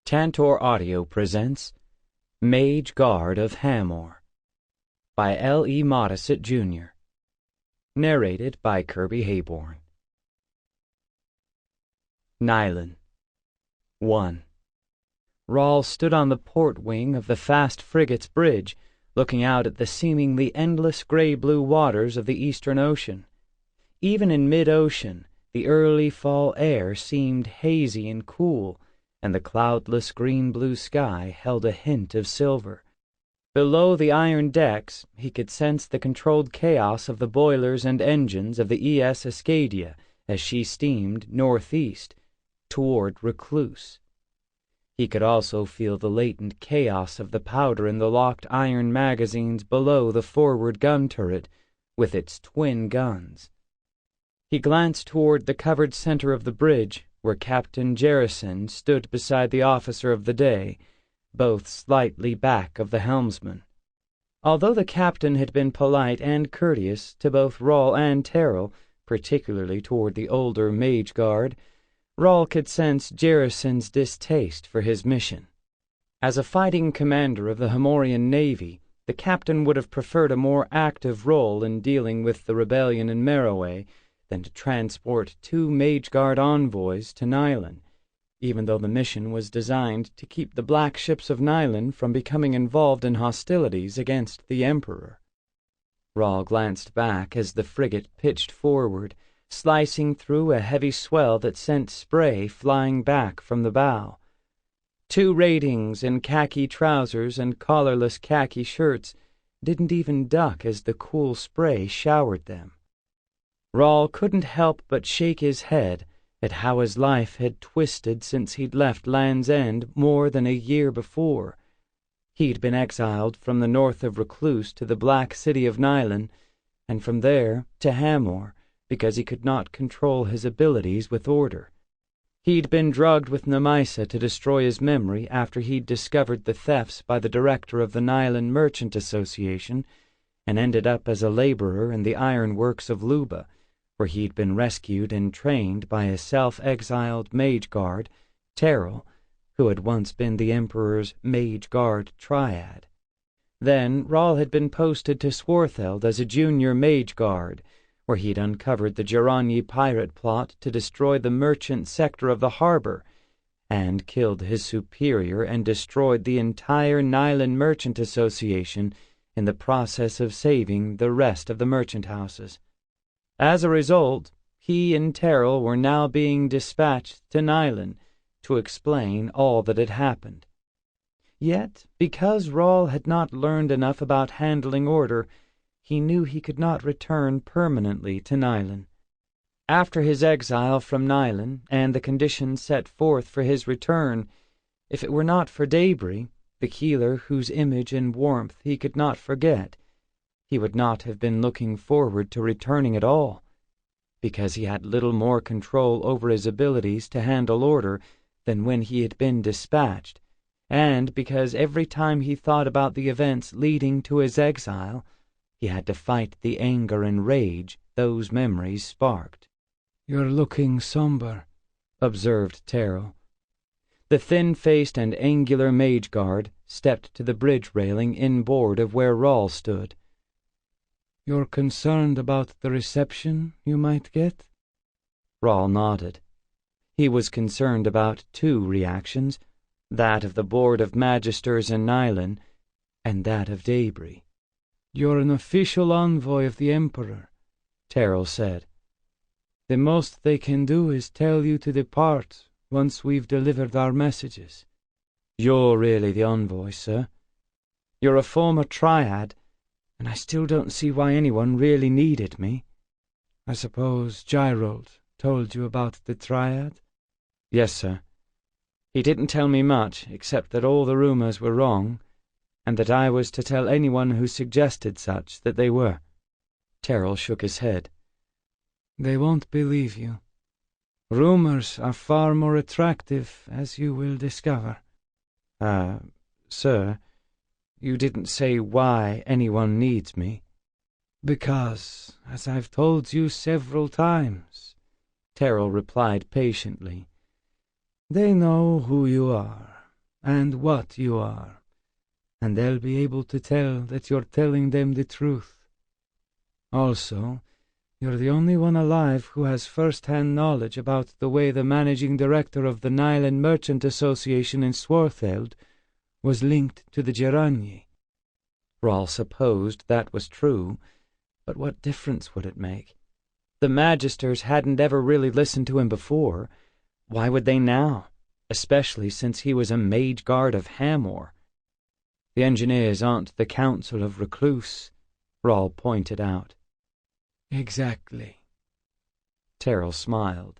Tantor Audio presents Mage-Guard of Hamor by L.E. Modesitt, Jr. Narrated by Kirby Heyborne. Nylon 1. Rahl stood on the port wing of the fast frigate's bridge, looking out at the seemingly endless gray-blue waters of the Eastern Ocean. Even in mid-ocean, the early fall air seemed hazy and cool, and the cloudless green-blue sky held a hint of silver. Below the iron decks, he could sense the controlled chaos of the boilers and engines of the E.S. Ascadia as she steamed northeast, toward Recluce. He could also feel the latent chaos of the powder in the locked iron magazines below the forward gun turret, with its twin guns. He glanced toward the covered center of the bridge, where Captain Jerison stood beside the officer of the day, both slightly back of the helmsman. Although the captain had been polite and courteous to both Rahl and Terrell, particularly toward the older Mage-Guard, Rahl could sense Jerison's distaste for his mission. As a fighting commander of the Hamorian Navy, the captain would have preferred a more active role in dealing with the rebellion in Meroe than to transport 2 Mage-Guard envoys to Nylon, even though the mission was designed to keep the black ships of Nylon from becoming involved in hostilities against the Emperor. Rahl glanced back as the frigate pitched forward, slicing through a heavy swell that sent spray flying back from the bow. 2 ratings in khaki trousers and collarless khaki shirts didn't even duck as the cool spray showered them. Rahl couldn't help but shake his head at how his life had twisted since he'd left Land's End more than a year before. He'd been exiled from the north of Recluce to the Black City of Nylon, and from there to Hamor, because he could not control his abilities with order. He'd been drugged with Namisa to destroy his memory after he'd discovered the thefts by the director of the Nylon Merchant Association, and ended up as a laborer in the ironworks of Luba, where he'd been rescued and trained by a self-exiled mage-guard, Terrell, who had once been the Emperor's mage-guard triad. Then Rahl had been posted to Swartheld as a junior mage-guard, where he'd uncovered the Geronyi pirate plot to destroy the merchant sector of the harbor, and killed his superior and destroyed the entire Nylon Merchant Association in the process of saving the rest of the merchant houses. As a result, he and Terrell were now being dispatched to Nylon to explain all that had happened. Yet, because Rahl had not learned enough about handling order, he knew he could not return permanently to Nylon. After his exile from Nylon and the conditions set forth for his return, if it were not for Debris, the healer whose image and warmth he could not forget, he would not have been looking forward to returning at all, because he had little more control over his abilities to handle order than when he had been dispatched, and because every time he thought about the events leading to his exile, he had to fight the anger and rage those memories sparked. "You're looking somber," observed Terrell. The thin-faced and angular mage-guard stepped to the bridge railing inboard of where Rahl stood. "You're concerned about the reception you might get?" Rahl nodded. He was concerned about 2 reactions, that of the Board of Magisters in Nylon, and that of Debris. "You're an official envoy of the Emperor," Terrell said. "The most they can do is tell you to depart once we've delivered our messages." "You're really the envoy, sir. You're a former triad, and I still don't see why anyone really needed me." "I suppose Gyrold told you about the triad?" "Yes, sir. He didn't tell me much, except that all the rumors were wrong, and that I was to tell anyone who suggested such that they were." Terrell shook his head. "They won't believe you. Rumors are far more attractive, as you will discover." Sir, you didn't say why anyone needs me." "Because, as I've told you several times," Terrell replied patiently, "they know who you are, and what you are, and they'll be able to tell that you're telling them the truth. Also, you're the only one alive who has first-hand knowledge about the way the managing director of the Nyland Merchant Association in Swartheld was linked to the Geranyi. Rahl supposed that was true, but what difference would it make? The Magisters hadn't ever really listened to him before. Why would they now, especially since he was a Mage-Guard of Hamor? The engineers aren't the Council of Recluce, Rahl pointed out. Exactly. Terrell smiled.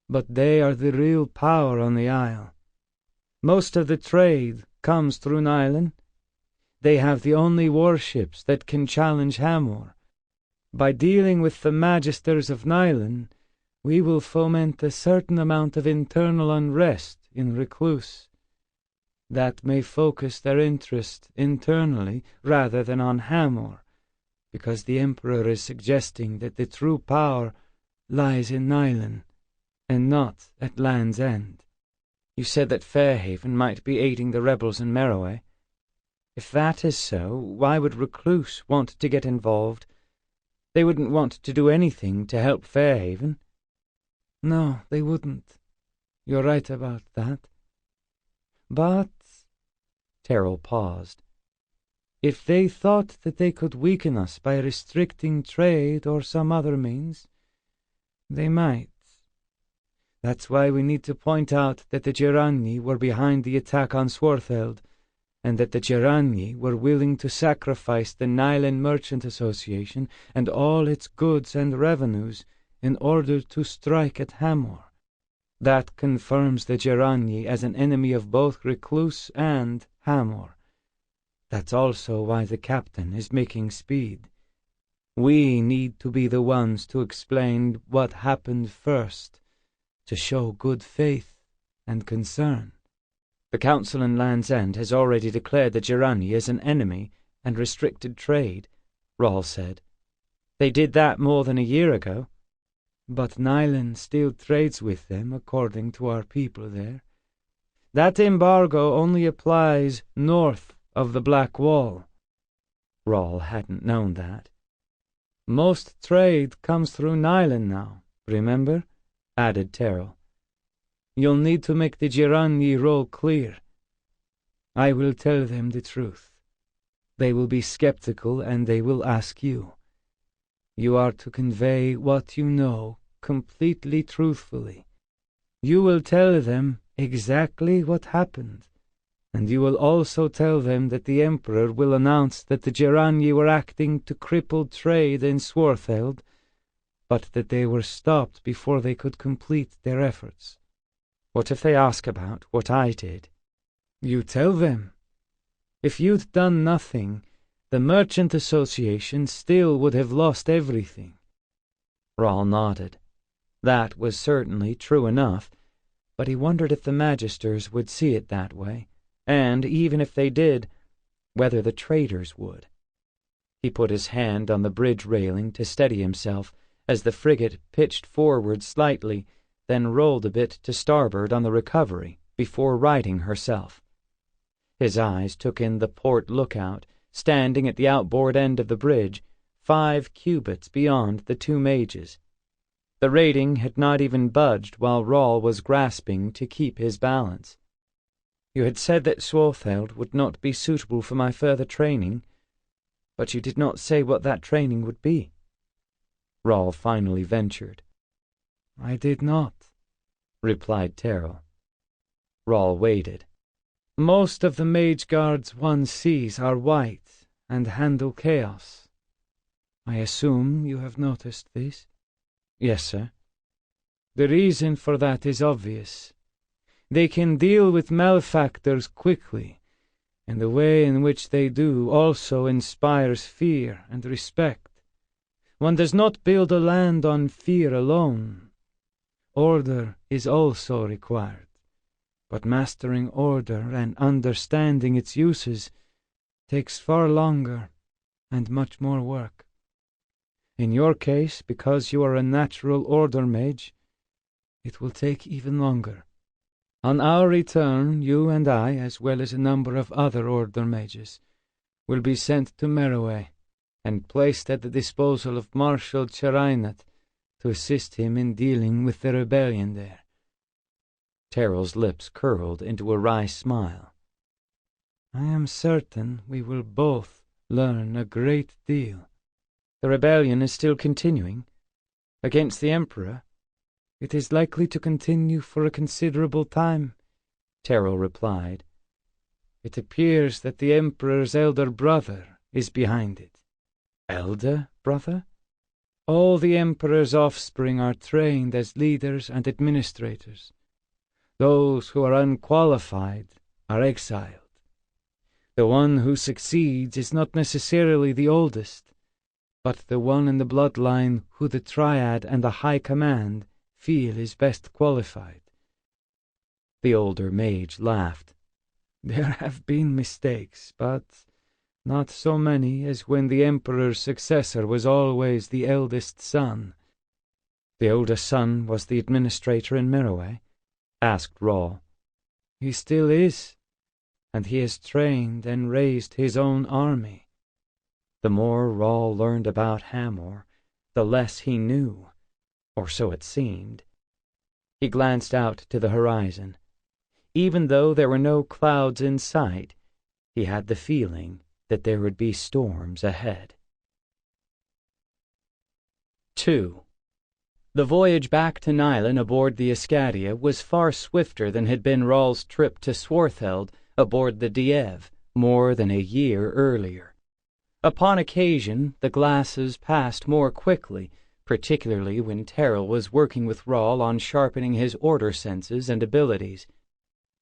But they are the real power on the Isle. Most of the trade comes through Nyland. They have the only warships that can challenge Hamor. By dealing with the Magisters of Nyland, we will foment a certain amount of internal unrest in Recluce. That may focus their interest internally rather than on Hamor, because the Emperor is suggesting that the true power lies in Nyland, and not at Land's End. You said that Fairhaven might be aiding the rebels in Meroe. If that is so, why would Recluce want to get involved? They wouldn't want to do anything to help Fairhaven. No, they wouldn't. You're right about that. But, Terrell paused, if they thought that they could weaken us by restricting trade or some other means, they might. That's why we need to point out that the Geranyi were behind the attack on Swartheld, and that the Geranyi were willing to sacrifice the Nyland Merchant Association and all its goods and revenues in order to strike at Hamor. That confirms the Geranyi as an enemy of both Recluce and Hamor. That's also why the captain is making speed. We need to be the ones to explain what happened first, to show good faith and concern. The Council in Land's End has already declared the Geranyi as an enemy and restricted trade, Rahl said. They did that more than a year ago. But Nyland still trades with them, according to our people there. That embargo only applies north of the Black Wall. Rahl hadn't known that. Most trade comes through Nyland now, remember? Added Terrell. You'll need to make the Geranyi role clear. I will tell them the truth. They will be skeptical and they will ask you. You are to convey what you know completely truthfully. You will tell them exactly what happened, and you will also tell them that the Emperor will announce that the Geranyi were acting to cripple trade in Swartheld, but that they were stopped before they could complete their efforts. What if they ask about what I did? You tell them. If you'd done nothing, the Merchant Association still would have lost everything. Rahl nodded. That was certainly true enough, but he wondered if the Magisters would see it that way, and, even if they did, whether the traders would. He put his hand on the bridge railing to steady himself as the frigate pitched forward slightly, then rolled a bit to starboard on the recovery before righting herself. His eyes took in the port lookout, standing at the outboard end of the bridge, 5 cubits beyond the 2 mages. The rating had not even budged while Rahl was grasping to keep his balance. You had said that Swartheld would not be suitable for my further training, but you did not say what that training would be. Rahl finally ventured. I did not, replied Terrell. Rahl waited. Most of the Mage-Guards one sees are white and handle chaos. I assume you have noticed this? Yes, sir. The reason for that is obvious. They can deal with malefactors quickly, and the way in which they do also inspires fear and respect. One does not build a land on fear alone. Order is also required, but mastering order and understanding its uses takes far longer and much more work. In your case, because you are a natural order mage, it will take even longer. On our return, you and I, as well as a number of other Order mages, will be sent to Meroe and placed at the disposal of Marshal Cherainat to assist him in dealing with the rebellion there. Terrell's lips curled into a wry smile. I am certain we will both learn a great deal. The rebellion is still continuing? Against the Emperor? It is likely to continue for a considerable time, Terrell replied. It appears that the Emperor's elder brother is behind it. Elder brother? All the Emperor's offspring are trained as leaders and administrators. Those who are unqualified are exiled. The one who succeeds is not necessarily the oldest, but the one in the bloodline who the Triad and the High Command feel is best qualified. The older mage laughed. There have been mistakes, but not so many as when the Emperor's successor was always the eldest son. The oldest son was the administrator in Meroe? Asked Rahl. He still is, and he has trained and raised his own army. The more Rahl learned about Hamor, the less he knew, or so it seemed. He glanced out to the horizon. Even though there were no clouds in sight, he had the feeling that there would be storms ahead. 2. The voyage back to Nylon aboard the Escadia was far swifter than had been Rahl's trip to Swartheld aboard the Diev more than a year earlier. Upon occasion, the glasses passed more quickly, particularly when Terrell was working with Rahl on sharpening his order senses and abilities.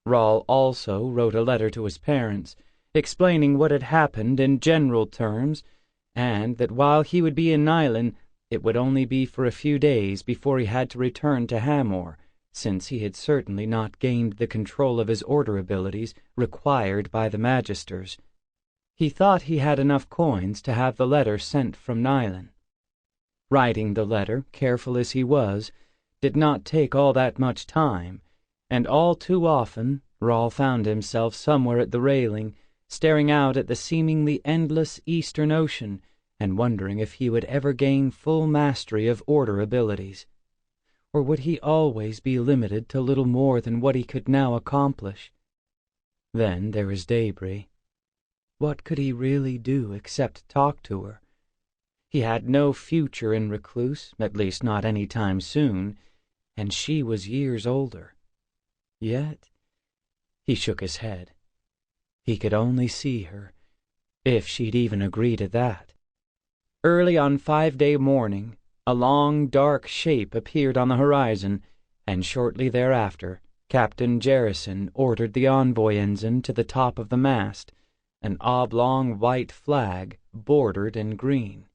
Rahl also wrote a letter to his parents, explaining what had happened in general terms, and that while he would be in Nylon, it would only be for a few days before he had to return to Hamor, since he had certainly not gained the control of his order abilities required by the Magisters. He thought he had enough coins to have the letter sent from Nylon. Writing the letter, careful as he was, did not take all that much time, and all too often Rahl found himself somewhere at the railing, staring out at the seemingly endless Eastern Ocean, and wondering if he would ever gain full mastery of order abilities. Or would he always be limited to little more than what he could now accomplish? Then there was Debris. What could he really do except talk to her? He had no future in Recluce, at least not any time soon, and she was years older. Yet he shook his head. He could only see her, if she'd even agree to that. Early on 5-day morning, a long, dark shape appeared on the horizon, and shortly thereafter, Captain Jerison ordered the envoy ensign to the top of the mast, an oblong white flag bordered in green.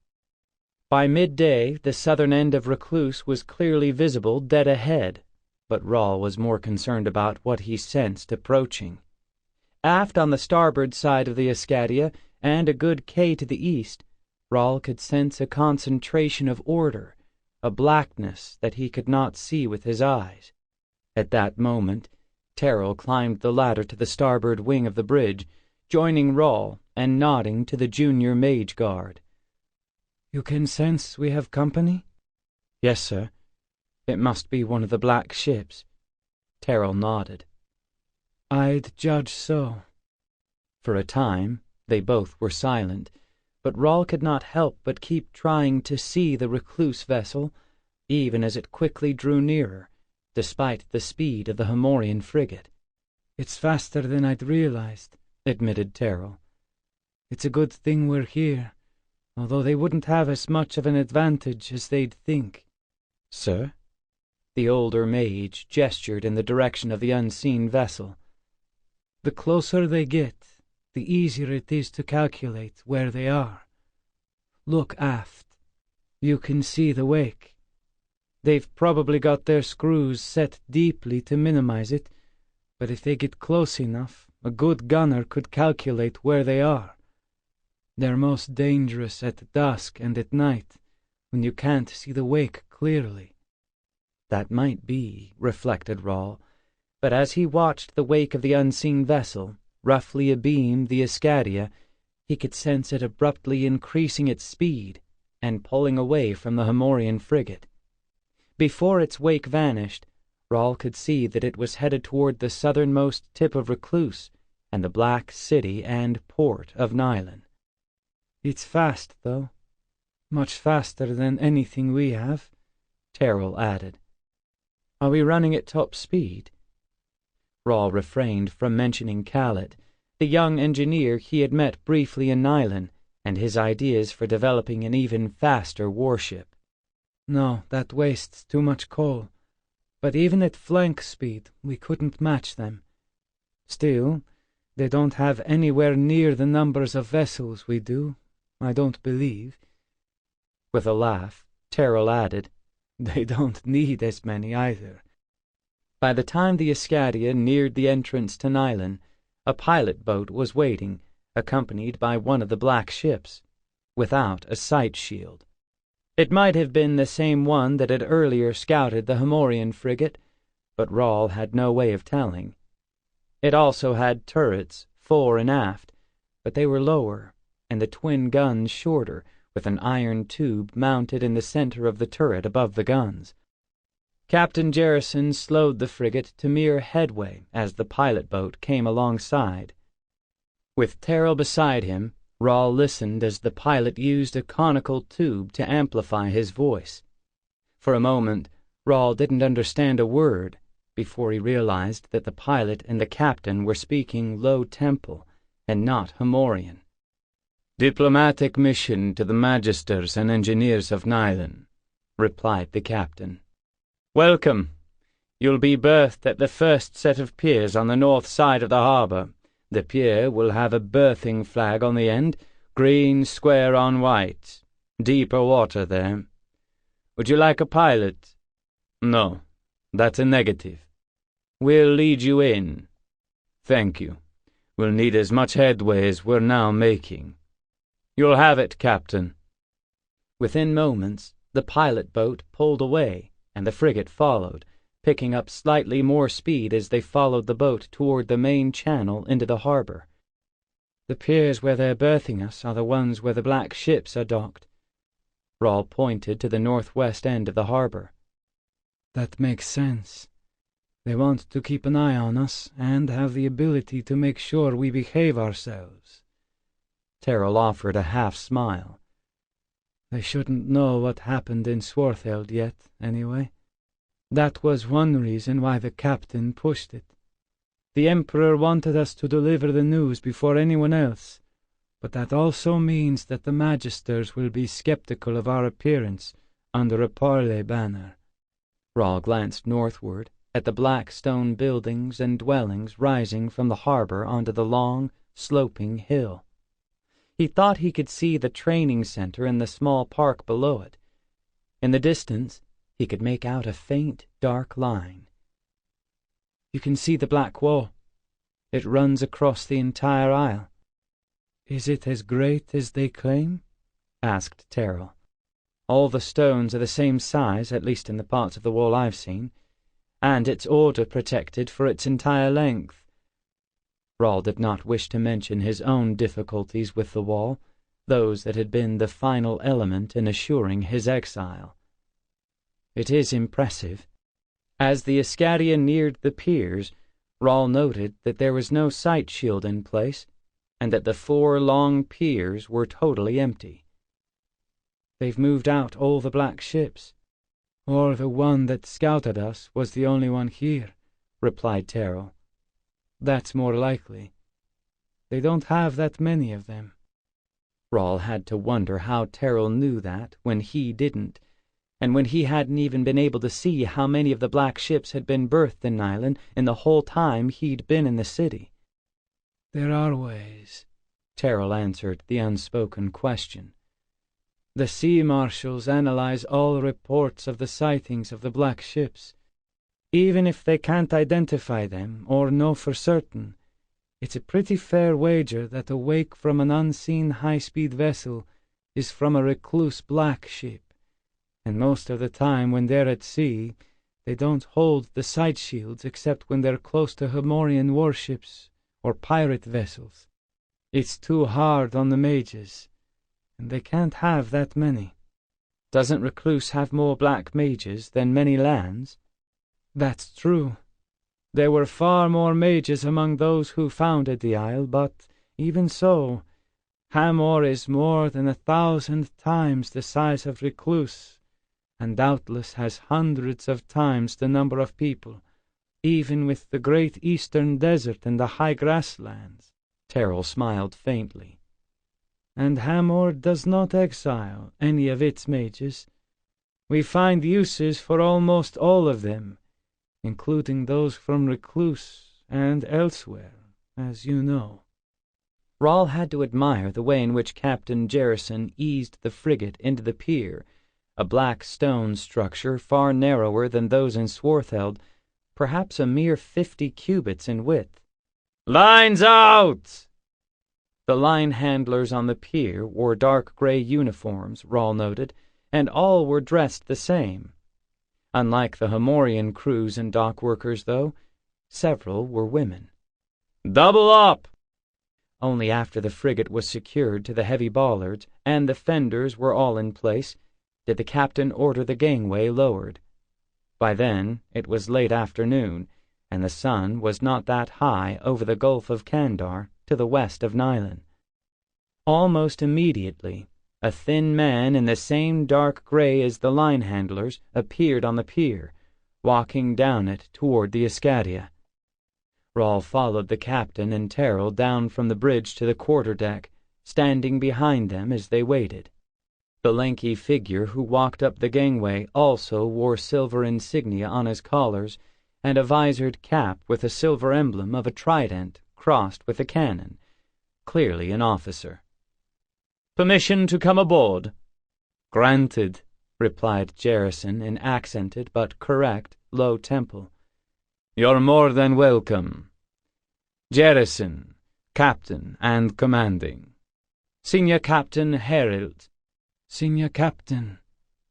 By midday, the southern end of Recluce was clearly visible dead ahead, but Rahl was more concerned about what he sensed approaching. Aft on the starboard side of the Escadia, and a good K to the east, Rahl could sense a concentration of order, a blackness that he could not see with his eyes. At that moment, Terrell climbed the ladder to the starboard wing of the bridge, joining Rahl and nodding to the junior Mage-Guard. You can sense we have company? Yes, sir. It must be one of the black ships. Terrell nodded. I'd judge so. For a time, they both were silent, but Rahl could not help but keep trying to see the Recluce vessel, even as it quickly drew nearer, despite the speed of the Hamorian frigate. It's faster than I'd realized, admitted Terrell. It's a good thing we're here, although they wouldn't have as much of an advantage as they'd think. Sir? The older mage gestured in the direction of the unseen vessel. The closer they get, the easier it is to calculate where they are. Look aft. You can see the wake. They've probably got their screws set deeply to minimize it, but if they get close enough, a good gunner could calculate where they are. They're most dangerous at dusk and at night, when you can't see the wake clearly. That might be, reflected Rahl, But as he watched the wake of the unseen vessel, roughly abeam the Escadia, he could sense it abruptly increasing its speed and pulling away from the Hamorian frigate. Before its wake vanished, Rahl could see that it was headed toward the southernmost tip of Recluce and the black city and port of Nylon. "It's fast, though. Much faster than anything we have," Terrell added. "Are we running at top speed?" Rahl refrained from mentioning Khaled, the young engineer he had met briefly in Nylon, and his ideas for developing an even faster warship. "No, that wastes too much coal. But even at flank speed, we couldn't match them. Still, they don't have anywhere near the numbers of vessels we do, I don't believe." With a laugh, Terrell added, "They don't need as many either." By the time the Escadia neared the entrance to Nylon, a pilot boat was waiting, accompanied by one of the black ships, without a sight shield. It might have been the same one that had earlier scouted the Hamorian frigate, but Rahl had no way of telling. It also had turrets, fore and aft, but they were lower, and the twin guns shorter, with an iron tube mounted in the center of the turret above the guns. Captain Jerison slowed the frigate to mere headway as the pilot boat came alongside. With Terrell beside him, Rahl listened as the pilot used a conical tube to amplify his voice. For a moment, Rahl didn't understand a word, before he realized that the pilot and the captain were speaking Low Temple and not Hamorian. "Diplomatic mission to the magisters and engineers of Nylon," replied the captain. "Welcome. You'll be berthed at the first set of piers on the north side of the harbor. The pier will have a berthing flag on the end, green square on white. Deeper water there. Would you like a pilot? No, that's a negative. We'll lead you in. Thank you. We'll need as much headway as we're now making. You'll have it, Captain." Within moments, the pilot boat pulled away, and the frigate followed, picking up slightly more speed as they followed the boat toward the main channel into the harbor. "The piers where they're berthing us are the ones where the black ships are docked." Rahl pointed to the northwest end of the harbor. "That makes sense. They want to keep an eye on us and have the ability to make sure we behave ourselves." Terrell offered a half-smile. "They shouldn't know what happened in Swartheld yet, anyway. That was one reason why the captain pushed it. The Emperor wanted us to deliver the news before anyone else, but that also means that the magisters will be skeptical of our appearance under a parley banner." Rahl glanced northward at the black stone buildings and dwellings rising from the harbor onto the long, sloping hill. He thought he could see the training center and the small park below it. In the distance, he could make out a faint, dark line. "You can see the black wall. It runs across the entire isle." "Is it as great as they claim?" asked Terrell. "All the stones are the same size, at least in the parts of the wall I've seen, and it's order protected for its entire length." Rahl did not wish to mention his own difficulties with the wall, those that had been the final element in assuring his exile. "It is impressive." As the Escadia neared the piers, Rahl noted that there was no sight shield in place, and that the 4 long piers were totally empty. "They've moved out all the black ships, or the one that scouted us was the only one here," replied Terrell. "That's more likely. They don't have that many of them." Rahl had to wonder how Terrell knew that when he didn't, and when he hadn't even been able to see how many of the black ships had been berthed in Nylon in the whole time he'd been in the city. "There are ways," Terrell answered the unspoken question. "The sea marshals analyze all reports of the sightings of the black ships. Even if they can't identify them or know for certain, it's a pretty fair wager that a wake from an unseen high-speed vessel is from a Recluce black ship, and most of the time when they're at sea, They don't hold the side shields except when they're close to Hamorian warships or pirate vessels. It's too hard on the mages, and they can't have that many. Doesn't Recluce have more black mages than many lands? That's true. There were far more mages among those who founded the isle, but even so, Hamor is more than 1,000 times the size of Recluce, and doubtless has hundreds of times the number of people, even with the great eastern desert and the high grasslands. Terrell smiled faintly. And Hamor does not exile any of its mages. We find uses for almost all of them, including those from Recluce and elsewhere, as you know. Rahl had to admire the way in which Captain Jerison eased the frigate into the pier, a black stone structure far narrower than those in Swartheld, perhaps a mere 50 cubits in width. "Lines out!" The line handlers on the pier wore dark gray uniforms, Rahl noted, and all were dressed the same. Unlike the Hamorian crews and dock workers, though, several were women. "Double up!" Only after the frigate was secured to the heavy bollards and the fenders were all in place did the captain order the gangway lowered. By then it was late afternoon, and the sun was not that high over the Gulf of Kandar to the west of Nylon. Almost immediately, a thin man in the same dark gray as the line handlers appeared on the pier, walking down it toward the Escadia. Rahl followed the captain and Terrell down from the bridge to the quarterdeck, standing behind them as they waited. The lanky figure who walked up the gangway also wore silver insignia on his collars and a visored cap with a silver emblem of a trident crossed with a cannon, clearly an officer. "Permission to come aboard?" "Granted," replied Jerison in accented but correct low tempo. "You're more than welcome. Jerison, captain and commanding. Senior Captain Herald." "Senior Captain,"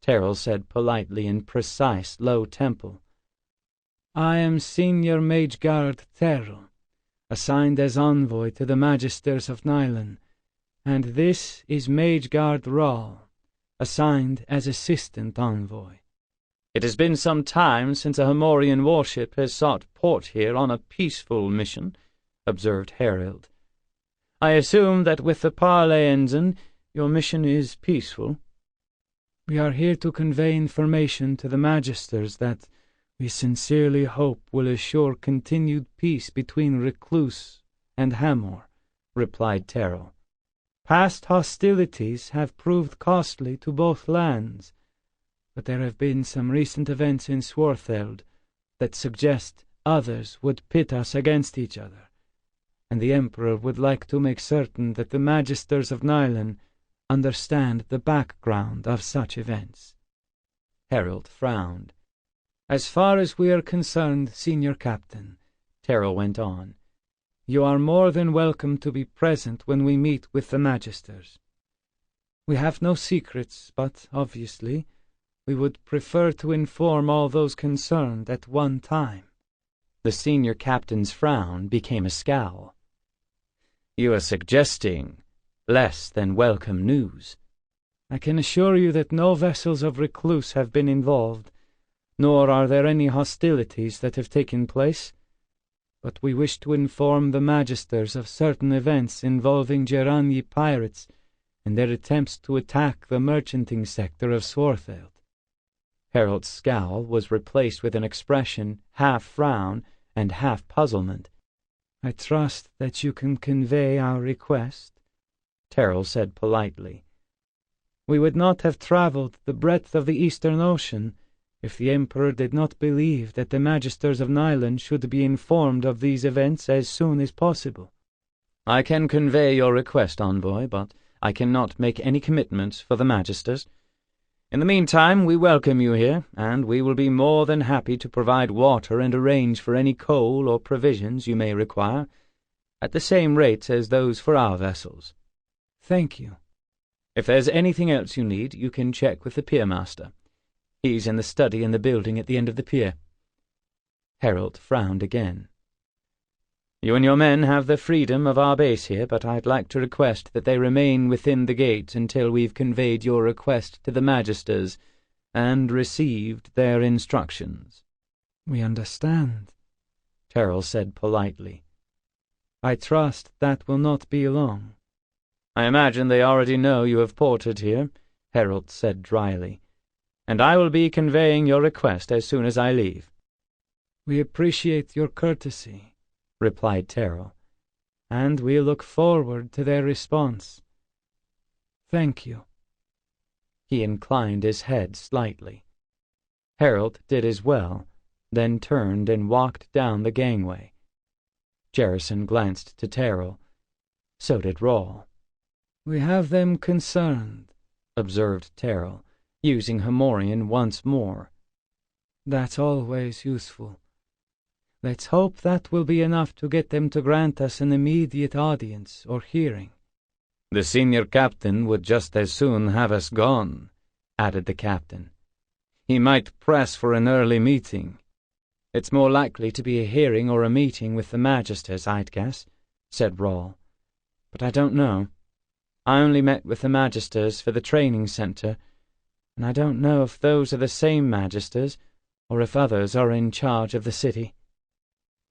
Terrell said politely in precise low tempo. "I am Senior Mage-Guard Terrell, assigned as envoy to the Magisters of Nylon, and this is Mage-Guard Rahl, assigned as assistant envoy." "It has been some time since a Hamorian warship has sought port here on a peaceful mission," observed Herald. "I assume that with the Parley Ensign your mission is peaceful." "We are here to convey information to the Magisters that we sincerely hope will assure continued peace between Recluce and Hamor," replied Terrell. "Past hostilities have proved costly to both lands, but there have been some recent events in Swartheld that suggest others would pit us against each other, and the Emperor would like to make certain that the Magisters of Nylon understand the background of such events." Herald frowned. "As far as we are concerned, Senior Captain," Terrell went on, "you are more than welcome to be present when we meet with the Magisters. We have no secrets, but, obviously, we would prefer to inform all those concerned at one time." The senior captain's frown became a scowl. "You are suggesting less than welcome news." "I can assure you that no vessels of Recluce have been involved, nor are there any hostilities that have taken place. But we wish to inform the Magisters of certain events involving Geranyi pirates and their attempts to attack the merchanting sector of Swartheld." Herald's scowl was replaced with an expression half frown and half puzzlement. "I trust that you can convey our request," Terrell said politely. "We would not have traveled the breadth of the Eastern Ocean if the Emperor did not believe that the Magisters of Nylon should be informed of these events as soon as possible." "I can convey your request, envoy, but I cannot make any commitments for the Magisters. In the meantime, we welcome you here, and we will be more than happy to provide water and arrange for any coal or provisions you may require, at the same rates as those for our vessels." "Thank you." "If there's anything else you need, you can check with the piermaster. He's in the study in the building at the end of the pier." Harold frowned again. "You and your men have the freedom of our base here, but I'd like to request that they remain within the gate until we've conveyed your request to the magisters and received their instructions." "We understand," Terrell said politely. "I trust that will not be long." "I imagine they already know you have ported here," Harold said dryly, "and I will be conveying your request as soon as I leave." "We appreciate your courtesy," replied Terrell, "and we look forward to their response. Thank you." He inclined his head slightly. Harold did as well, then turned and walked down the gangway. Jerison glanced to Terrell. So did Rahl. "We have them concerned," observed Terrell, using Hamorian once more. "That's always useful. Let's hope that will be enough to get them to grant us an immediate audience or hearing." "The senior captain would just as soon have us gone," added the captain. "He might press for an early meeting." "It's more likely to be a hearing or a meeting with the magisters, I'd guess," said Rahl. "But I don't know. I only met with the magisters for the training center, and I don't know if those are the same magisters or if others are in charge of the city."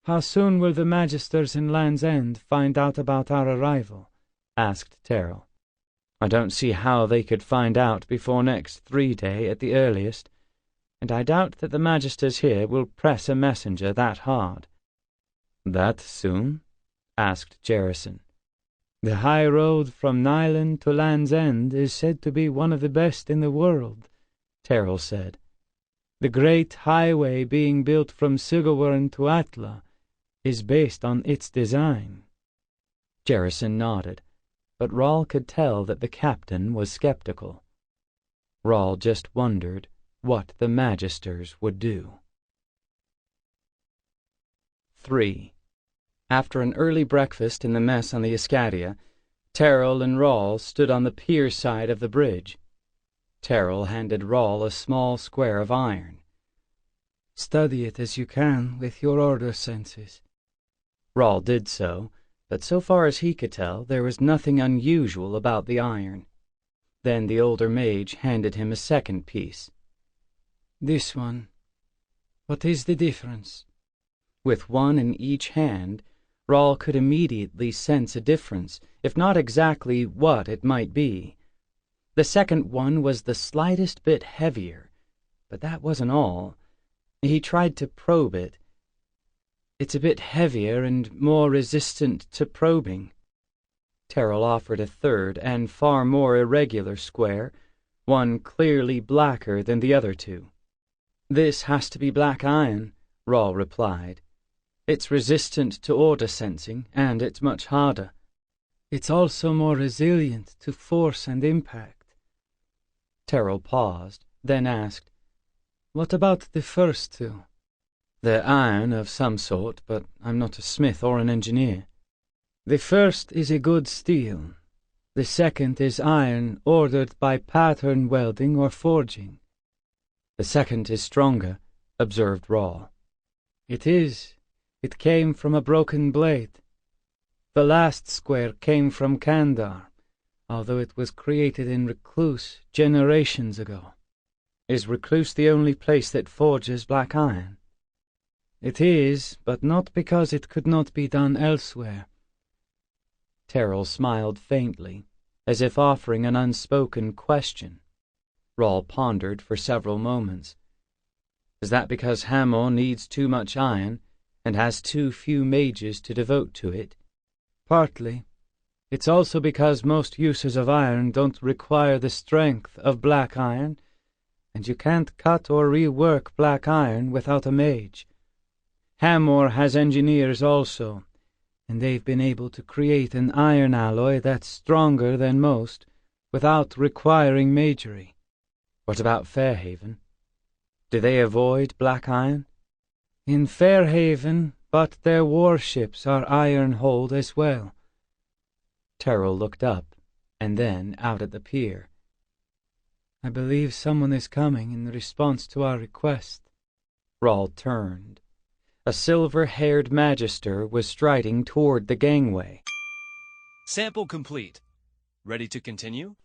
"How soon will the magisters in Land's End find out about our arrival?" asked Terrell. "I don't see how they could find out before next 3-day at the earliest, and I doubt that the magisters here will press a messenger that hard." "That soon?" asked Jerison. "The high road from Nyland to Land's End is said to be one of the best in the world," Terrell said. "The great highway being built from Sigurwarn to Atla is based on its design." Jerison nodded, but Rahl could tell that the captain was skeptical. Rahl just wondered what the magisters would do. 3. After an early breakfast in the mess on the Escadia, Terrell and Rahl stood on the pier side of the bridge. Terrell handed Rahl a small square of iron. "Study it as you can with your order senses." Rahl did so, but so far as he could tell, there was nothing unusual about the iron. Then the older mage handed him a second piece. "This one. What is the difference?" With one in each hand, Rahl could immediately sense a difference, if not exactly what it might be. The second one was the slightest bit heavier, but that wasn't all. He tried to probe it. "It's a bit heavier and more resistant to probing." Terrell offered a third and far more irregular square, one clearly blacker than the other two. "This has to be black iron," Rahl replied. "It's resistant to order sensing, and it's much harder." "It's also more resilient to force and impact." Terrell paused, then asked, "What about the first two?" "They're iron of some sort, but I'm not a smith or an engineer." "The first is a good steel. The second is iron ordered by pattern welding or forging." "The second is stronger," observed Rahl. "It is. It came from a broken blade. The last square came from Kandar, although it was created in Recluce generations ago." "Is Recluce the only place that forges black iron?" "It is, but not because it could not be done elsewhere." Terrell smiled faintly, as if offering an unspoken question. Rahl pondered for several moments. "Is that because Hamor needs too much iron, and has too few mages to devote to it?" "Partly. It's also because most uses of iron don't require the strength of black iron, and you can't cut or rework black iron without a mage. Hamor has engineers also, and they've been able to create an iron alloy that's stronger than most, without requiring magery." "What about Fairhaven? Do they avoid black iron?" "In Fairhaven, but their warships are iron-hulled as well." Terrell looked up, and then out at the pier. I believe someone is coming in response to our request. Rahl turned. A silver-haired magister was striding toward the gangway. Sample complete. Ready to continue?